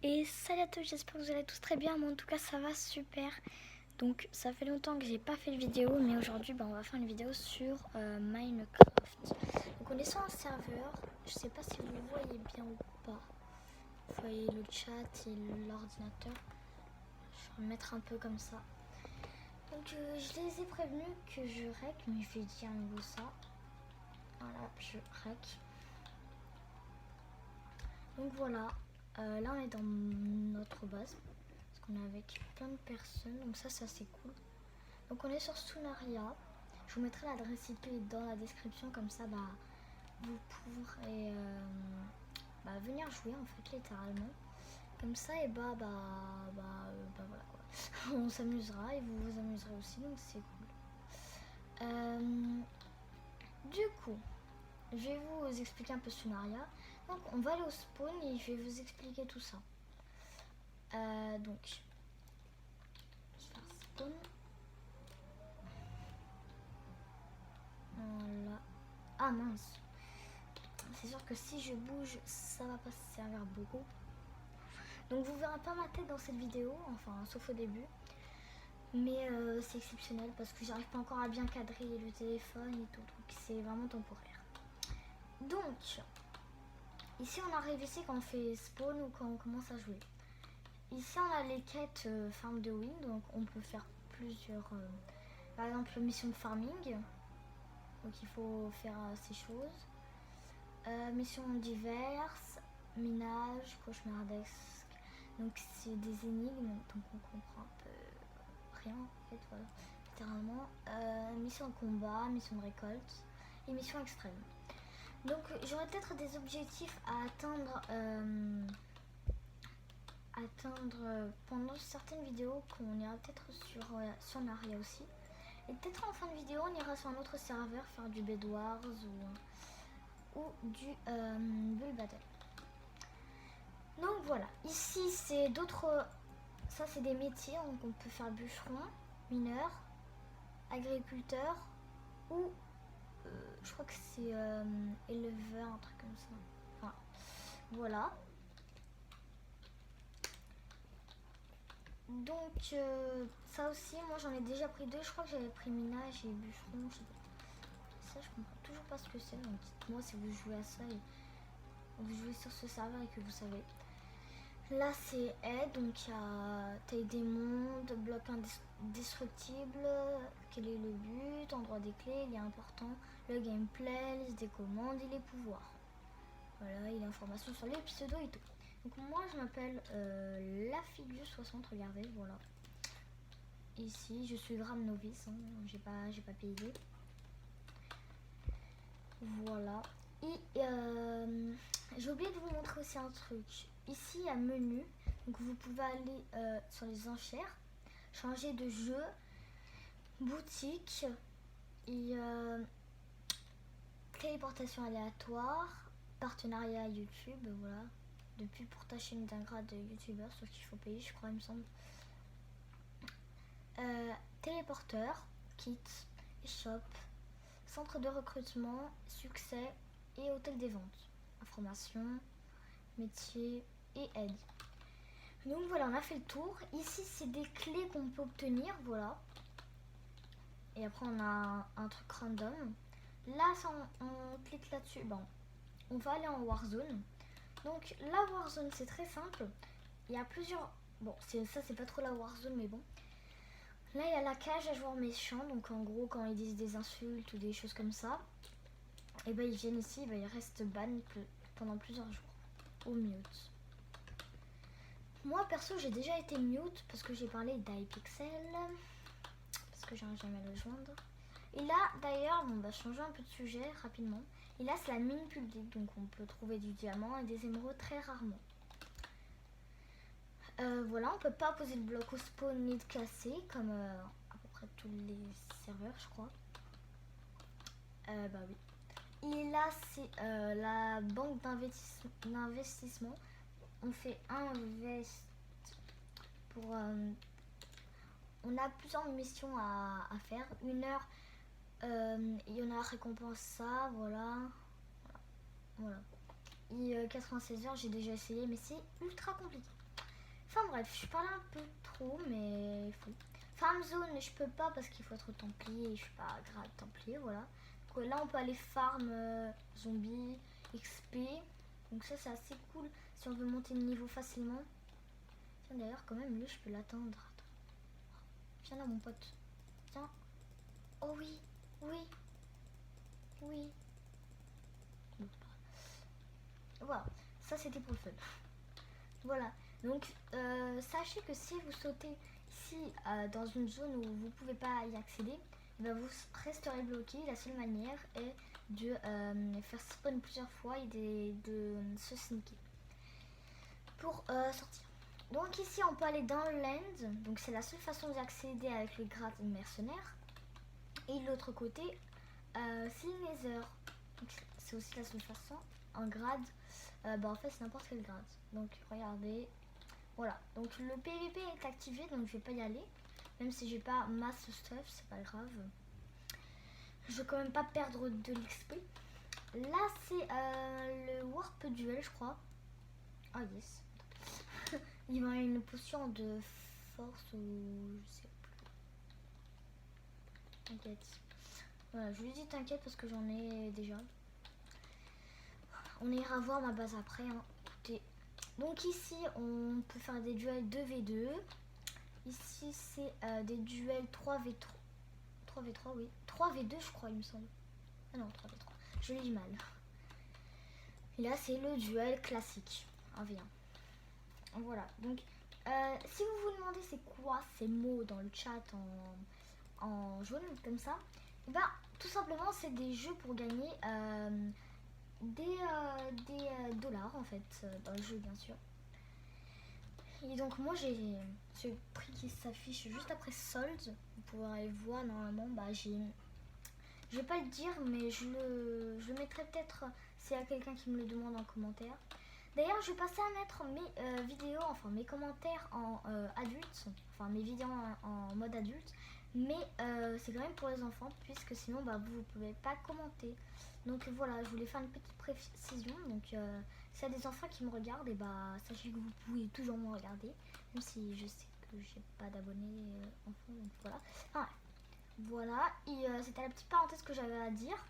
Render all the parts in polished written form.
Et salut à tous, j'espère que vous allez tous très bien. Moi en tout cas ça va super. Donc ça fait longtemps que j'ai pas fait de vidéo, mais aujourd'hui on va faire une vidéo sur Minecraft. Donc on est sur un serveur, je sais pas si vous le voyez bien ou pas. Vous voyez le chat et l'ordinateur. Je vais mettre un peu comme ça. Donc je les ai prévenus que je rec, mais je vais dire à nouveau ça. Voilà, je rec. Donc voilà, là on est dans notre base. On est avec plein de personnes, donc ça c'est cool. Donc on est sur Sunaria. Je vous mettrai l'adresse IP dans la description, comme ça vous pourrez venir jouer en fait littéralement. Comme ça et voilà quoi. On s'amusera et vous vous amuserez aussi, donc c'est cool. Du coup, je vais vous expliquer un peu Sunaria. Donc on va aller au spawn et je vais vous expliquer tout ça. Donc spawn. Voilà. Ah mince. C'est sûr que si je bouge, ça va pas se servir beaucoup. Donc vous verrez pas ma tête dans cette vidéo, enfin sauf au début. Mais c'est exceptionnel parce que j'arrive pas encore à bien cadrer le téléphone et tout. Donc c'est vraiment temporaire. Donc, ici on arrive ici quand on fait spawn ou quand on commence à jouer. Ici on a les quêtes farm de win, donc on peut faire plusieurs, par exemple mission de farming. Donc il faut faire ces choses. Missions diverses, minage, cauchemardesque. Donc c'est des énigmes, donc on comprend un peu rien en fait, voilà, littéralement. Mission de combat, mission de récolte et mission extrême. Donc j'aurai peut-être des objectifs à atteindre, pendant certaines vidéos, qu'on ira peut-être sur Naria aussi. Et peut-être en fin de vidéo on ira sur un autre serveur faire du Bed Wars ou du Bull Battle. Donc voilà, ici c'est d'autres, ça c'est des métiers, donc on peut faire bûcheron, mineur, agriculteur ou je crois que c'est éleveur, un truc comme ça. Enfin, voilà. Donc ça aussi, moi j'en ai déjà pris deux, je crois que j'avais pris minage et bûcheron, je sais pas. Ça je comprends toujours pas ce que c'est, donc dites-moi si vous jouez à ça et vous jouez sur ce serveur et que vous savez. Là c'est aide, donc il y a taille des mondes, bloc indestructible, quel est le but, endroit des clés, il est important, le gameplay, liste des commandes et les pouvoirs. Voilà, il y a l'information sur les pseudos et tout. Donc moi je m'appelle Lafigus60, regardez, voilà. Ici je suis grave novice, hein, j'ai pas payé. Voilà. Et j'ai oublié de vous montrer aussi un truc. Ici il y a menu, donc vous pouvez aller sur les enchères, changer de jeu, boutique et téléportation aléatoire, partenariat YouTube, voilà. Depuis pour ta chaîne d'un grade de youtubeur, sauf qu'il faut payer, je crois, il me semble. Téléporteur, kit, shop, centre de recrutement, succès et hôtel des ventes. Information, métier et aide. Donc voilà, on a fait le tour. Ici, c'est des clés qu'on peut obtenir, voilà. Et après, on a un truc random. Là, on clique là-dessus. Bon, on va aller en Warzone. Donc, la Warzone, c'est très simple. Il y a plusieurs... Bon, ça, c'est pas trop la Warzone, mais bon. Là, il y a la cage à joueurs méchants. Donc, en gros, quand ils disent des insultes ou des choses comme ça, et ben ils viennent ici, ils restent ban pendant plusieurs jours. Ou mute. Moi, perso, j'ai déjà été mute parce que j'ai parlé d'iPixel. Parce que j'arrive jamais à le joindre. Et là, d'ailleurs, changer un peu de sujet rapidement. Et là, c'est la mine publique, donc on peut trouver du diamant et des émeraudes très rarement. Voilà, on peut pas poser de bloc au spawn ni de casser, comme à peu près tous les serveurs, je crois. Bah oui. Et là, c'est la banque d'investissement. On fait invest pour... on a plusieurs missions à faire. 1 heure, il y en a récompense ça, voilà. Et 96 heures, j'ai déjà essayé, mais c'est ultra compliqué. Enfin bref, je parle un peu trop, mais il faut. Farm zone, je peux pas parce qu'il faut être templier et je suis pas grade templier, voilà. Donc là, on peut aller farm zombies, XP. Donc ça, c'est assez cool si on veut monter le niveau facilement. Tiens, d'ailleurs, quand même, lui, je peux l'atteindre. Viens là, mon pote. Tiens. Oh oui, oui, oui. Bon, c'est pas grave. Voilà, ça c'était pour le fun. Voilà, donc sachez que si vous sautez ici dans une zone où vous ne pouvez pas y accéder, eh ben, vous resterez bloqué. La seule manière est de faire spawn plusieurs fois et de se sneaker pour sortir. Donc ici on peut aller dans le land, donc c'est la seule façon d'y accéder avec les grades mercenaires. Et de l'autre côté, c'est le nether, c'est aussi la seule façon. Un grade, en fait c'est n'importe quel grade. Donc regardez, voilà. Donc le PVP est activé, donc je vais pas y aller. Même si j'ai pas masse stuff, c'est pas grave. Je vais quand même pas perdre de l'XP. Là c'est le warp duel, je crois. Ah yes. Il y a une potion de force ou je sais plus. T'inquiète. Voilà, je lui dis t'inquiète parce que j'en ai déjà. On ira voir ma base après. Hein. Écoutez. Donc ici, on peut faire des duels 2v2. Ici, c'est des duels 3v3. 3v3, oui. 3v2, je crois, il me semble. Ah non, 3v3. Je lis mal. Et là, c'est le duel classique. 1v1. Voilà. Donc, si vous vous demandez c'est quoi ces mots dans le chat en jaune, comme ça, et ben, tout simplement, c'est des jeux pour gagner des dollars, en fait, dans le jeu, bien sûr. Et donc moi j'ai ce prix qui s'affiche juste après solde. Vous pourrez voir normalement, je vais pas le dire mais je le mettrai peut-être s'il y a quelqu'un qui me le demande en commentaire. D'ailleurs je vais passer à mettre mes vidéos, enfin mes commentaires en adulte, enfin mes vidéos en mode adulte. Mais c'est quand même pour les enfants puisque sinon vous ne pouvez pas commenter. Donc voilà, je voulais faire une petite précision. Donc s'il y a des enfants qui me regardent, et sachez que vous pouvez toujours me regarder. Même si je sais que j'ai pas d'abonnés enfants, donc voilà. Enfin, voilà, et c'était la petite parenthèse que j'avais à dire.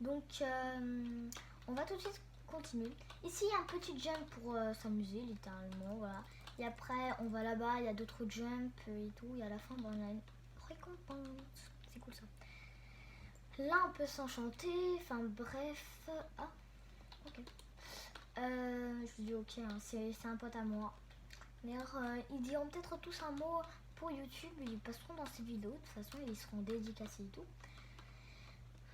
Donc on va tout de suite continuer. Ici il y a un petit jump pour s'amuser littéralement, voilà. Et après on va là-bas, il y a d'autres jumps et tout. Et à la fin on a une récompense. C'est cool ça. Là on peut s'enchanter, enfin bref. Ah, ok. Je vous dis ok, hein, c'est un pote à moi. D'ailleurs, ils diront peut-être tous un mot pour YouTube, ils passeront dans ces vidéos, de toute façon ils seront dédicacés et tout.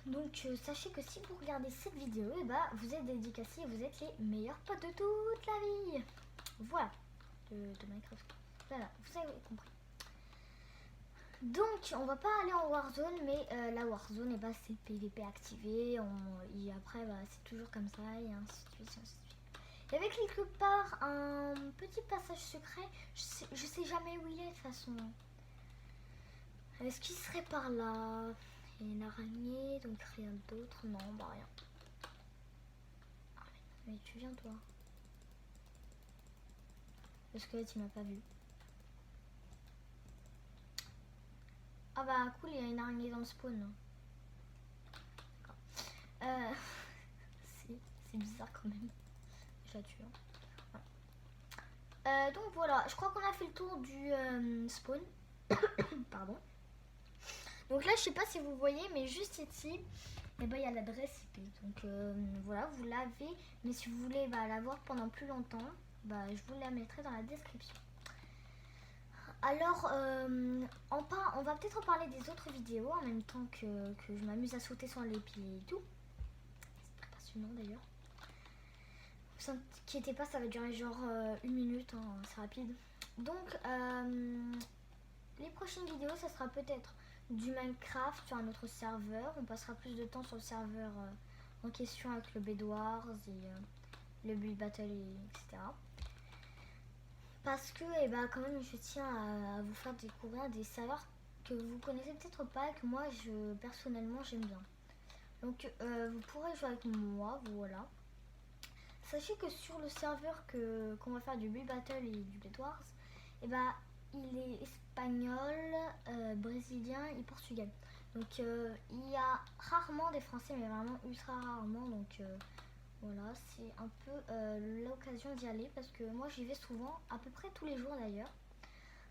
Donc sachez que si vous regardez cette vidéo, vous êtes dédicacés et vous êtes les meilleurs potes de toute la vie. Voilà, de Minecraft. Voilà, vous avez compris. Donc on va pas aller en Warzone, mais la Warzone, c'est PVP activé, et après c'est toujours comme ça, et ainsi de suite, ainsi de suite. Il y avait quelque part un petit passage secret, je sais jamais où il est de toute façon. Est-ce qu'il serait par là? Il y a une araignée, donc rien d'autre, non, rien. Ah, mais tu viens toi. Le squelette il m'a pas vu. Ah cool, il y a une araignée dans le spawn. C'est bizarre quand même. Je la tue. Hein. Voilà. Donc voilà, je crois qu'on a fait le tour du spawn. Pardon. Donc là, je sais pas si vous voyez, mais juste ici, il y a l'adresse IP. Donc voilà, vous l'avez. Mais si vous voulez l'avoir pendant plus longtemps, je vous la mettrai dans la description. Alors, on va peut-être parler des autres vidéos en même temps que je m'amuse à sauter sur les pieds et tout. C'est très passionnant d'ailleurs. Ne vous inquiétez pas, ça va durer genre 1 minute, hein, c'est rapide. Donc, les prochaines vidéos, ça sera peut-être du Minecraft sur un autre serveur. On passera plus de temps sur le serveur en question avec le Bedwars et le Build Battle, etc. Parce que quand même je tiens à vous faire découvrir des serveurs que vous connaissez peut-être pas et que moi personnellement j'aime bien. Donc vous pourrez jouer avec moi, voilà. sachez que sur le serveur qu'on va faire du Build Battle et du Bed Wars, et bah il est espagnol, brésilien et portugais. Donc il y a rarement des Français, mais vraiment ultra rarement. Donc voilà, c'est un peu l'occasion d'y aller parce que moi j'y vais souvent, à peu près tous les jours d'ailleurs.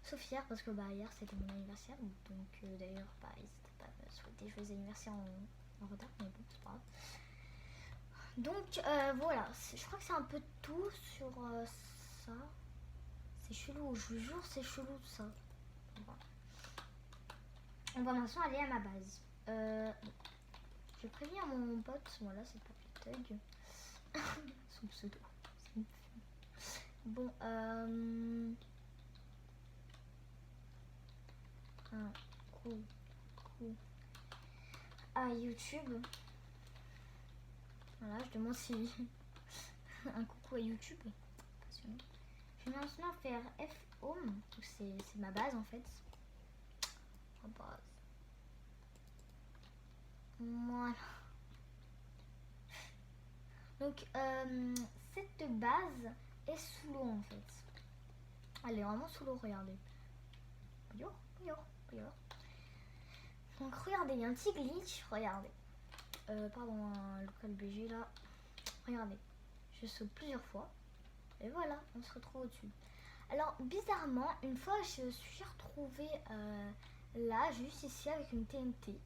Sauf hier parce que bah hier c'était mon anniversaire. Donc d'ailleurs bah n'hésitez pas à me souhaiter joyeux anniversaire en retard, mais bon c'est pas grave. Donc voilà, je crois que c'est un peu tout sur ça. C'est chelou, je vous jure c'est chelou tout ça. Voilà. On va maintenant aller à ma base. Je vais prévenir mon pote, voilà c'est pas Tug. Son pseudo. Bon, un coucou à YouTube. Voilà, je demande si un coucou à YouTube. Passionnant. Je vais maintenant faire F Home, c'est ma base en fait. Ma base. Voilà. Donc cette base est sous l'eau en fait. Elle est vraiment sous l'eau, regardez. Donc regardez, il y a un petit glitch, regardez. Pardon, un local BG là. Regardez, je saute plusieurs fois. Et voilà, on se retrouve au-dessus. Alors bizarrement, une fois je suis retrouvée là, juste ici avec une TNT.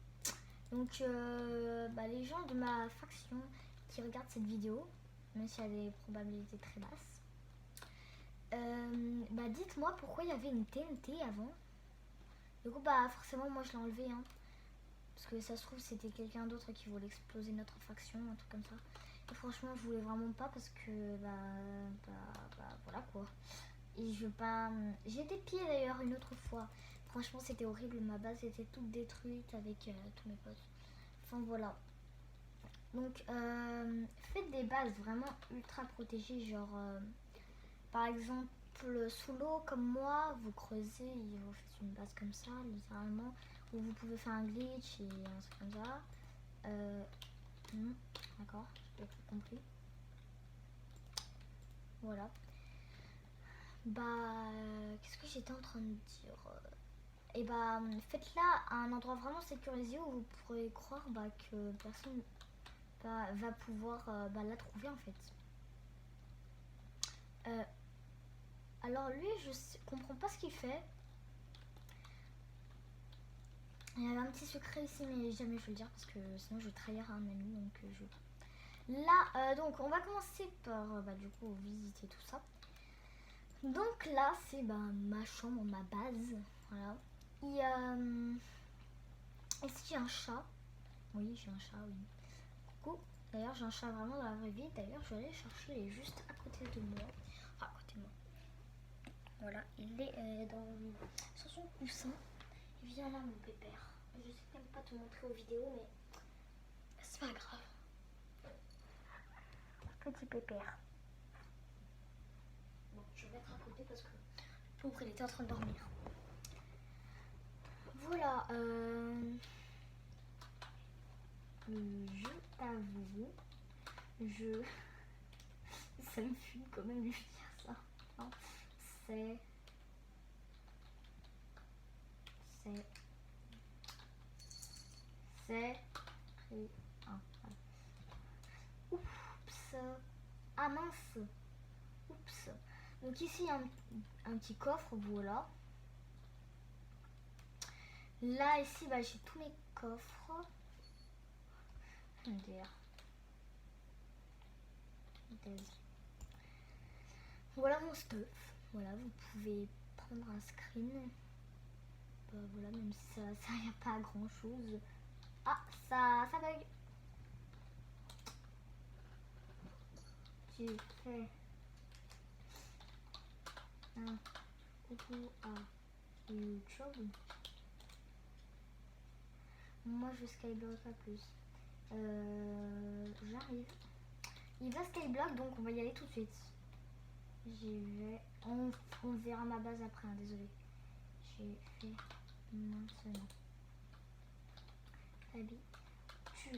Donc les gens de ma faction qui regardent cette vidéo, même si elle a des probabilités très basses, dites-moi pourquoi il y avait une TNT avant. Du coup forcément moi je l'ai enlevé hein, parce que ça se trouve c'était quelqu'un d'autre qui voulait exploser notre faction, un truc comme ça. Et franchement je voulais vraiment pas parce que voilà quoi. Et je veux pas. J'ai été pillée d'ailleurs une autre fois. Franchement c'était horrible, ma base était toute détruite avec tous mes potes. Enfin voilà. Donc faites des bases vraiment ultra protégées, genre par exemple sous l'eau comme moi, vous creusez et vous faites une base comme ça littéralement, où vous pouvez faire un glitch et un truc comme ça. D'accord, j'ai tout compris. Voilà. Qu'est-ce que j'étais en train de dire? Et faites-la à un endroit vraiment sécurisé où vous pourrez croire que personne va pouvoir la trouver en fait. Alors lui, je comprends pas ce qu'il fait. Il y avait un petit secret ici, mais jamais je vais le dire parce que sinon je vais trahir un ami. Donc là, donc on va commencer par du coup visiter tout ça. Donc là, c'est ma chambre, ma base. Voilà. Ici j'ai un chat. Oui, j'ai un chat, oui. Coucou. D'ailleurs, j'ai un chat vraiment dans la vraie vie. D'ailleurs, je vais aller chercher, il est juste à côté de moi. Enfin, à côté de moi. Voilà, il est sur son coussin. Il vient là, mon pépère. Je sais même pas te montrer aux vidéos, mais c'est pas grave. Petit pépère. Bon, je vais mettre à côté parce que le pauvre, il était en train de dormir. Voilà, je t'avoue, ça me fume quand même de dire ça. Hein. C'est Oups. Ah mince. Oups. Donc ici il y a un petit coffre, voilà. Là ici j'ai tous mes coffres. Voilà mon stuff. Voilà, vous pouvez prendre un screen. Voilà, même si ça y a pas grand chose. Ah, ça bug. J'ai fait un coucou à YouTube. Moi je skyblock pas plus. J'arrive. Il va skyblock donc on va y aller tout de suite. J'y vais. On verra ma base après, hein, désolé. J'ai fait maintenant. Habit. Tu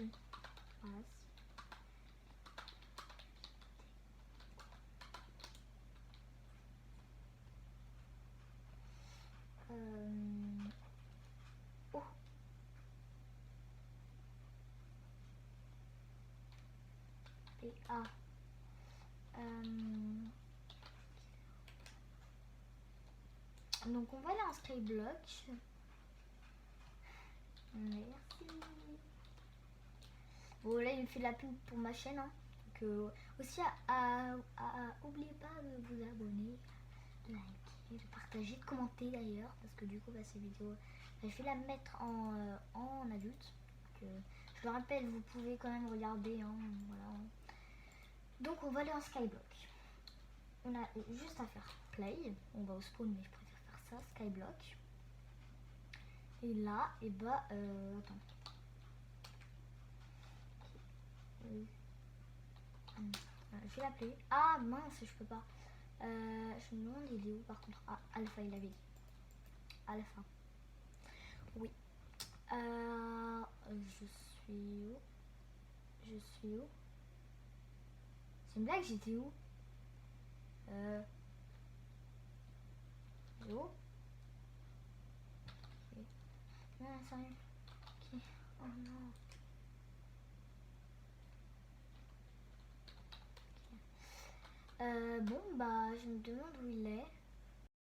passes. et A. Donc on va aller en Skyblock. Merci. Bon là il me fait la pub pour ma chaîne. Hein. Donc, aussi oubliez pas de vous abonner, de liker, de partager, de commenter d'ailleurs. Parce que du coup cette vidéo, je vais la mettre en adulte. Donc, je le rappelle, vous pouvez quand même regarder. Hein, voilà. Donc on va aller en Skyblock. On a juste à faire play. On va au spawn mais je préfère faire ça, Skyblock. Et là, et bah attends. Je vais l'appeler. Ah mince, je peux pas. Je me demande il est où par contre. Ah, Alpha il avait dit. Alpha. Oui. Je suis où? Je suis où? C'est une blague, j'étais où? Où? Okay. Non, sérieux. Ok. Oh non. Okay. Bon, bah, je me demande où il est.